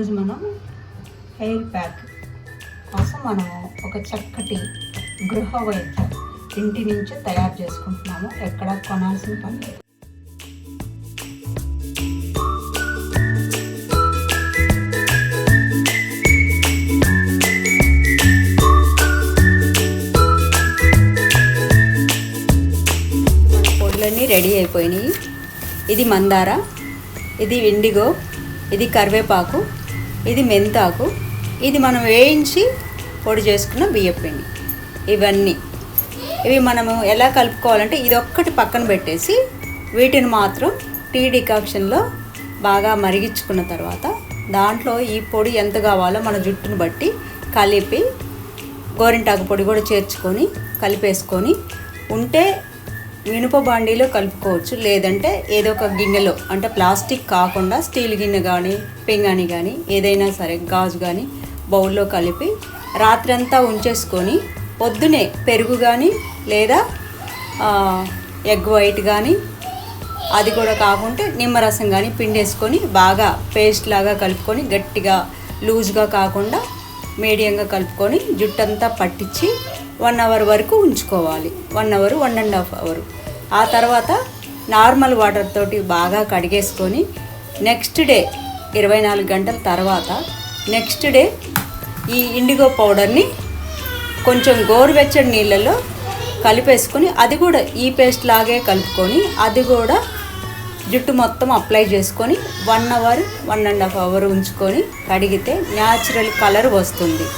ఈరోజు మనం hair pack కోసం మనము ఒక చక్కటి గృహ వైద్యం ఇంటి నుంచి తయారు చేసుకుంటున్నాము. ఎక్కడ కొనాల్సిన పని లేదు. పొడులన్నీ రెడీ అయిపోయినాయి. ఇది మందార, ఇది ఇండిగో, ఇది కరివేపాకు, ఇది మెంతాకు, ఇది మనం వేయించి పొడి చేసుకున్న బియ్యపిండి. ఇవి మనము ఎలా కలుపుకోవాలంటే ఇది ఒక్కటి పక్కన పెట్టేసి వీటిని మాత్రం టీ డికాక్షన్లో బాగా మరిగించుకున్న తర్వాత దాంట్లో ఈ పొడి ఎంత కావాలో మన జుట్టును బట్టి కలిపి గోరింటాకు పొడి కూడా చేర్చుకొని కలిపేసుకొని ఉంటే ఇనుప బాండీలో కలుపుకోవచ్చు. లేదంటే ఏదో ఒక గిన్నెలో, అంటే ప్లాస్టిక్ కాకుండా స్టీల్ గిన్నె కానీ పింగాణి కానీ ఏదైనా సరే, గాజు కానీ బౌల్లో కలిపి రాత్రంతా ఉంచేసుకొని పొద్దునే పెరుగు కానీ లేదా ఎగ్ వైట్ కానీ, అది కూడా కాకుంటే నిమ్మరసం కానీ పిండేసుకొని బాగా పేస్ట్ లాగా కలుపుకొని గట్టిగా లూజ్గా కాకుండా మీడియంగా కలుపుకొని జుట్టంతా పట్టించి 1 అవర్ వరకు ఉంచుకోవాలి. 1 అవర్ 1.5 అవర్. ఆ తర్వాత నార్మల్ వాటర్ తోటి బాగా కడిగేసుకొని నెక్స్ట్ డే 24 గంటల తర్వాత నెక్స్ట్ డే ఈ ఇండిగో పౌడర్ని కొంచెం గోరువెచ్చని నీళ్ళలో కలిపేసుకొని అది కూడా ఈ పేస్ట్ లాగే కలుపుకొని అది కూడా జుట్టు మొత్తం అప్లై చేసుకొని 1 అవర్ 1.5 అవర్ ఉంచుకొని కడిగితే న్యాచురల్ కలర్ వస్తుంది.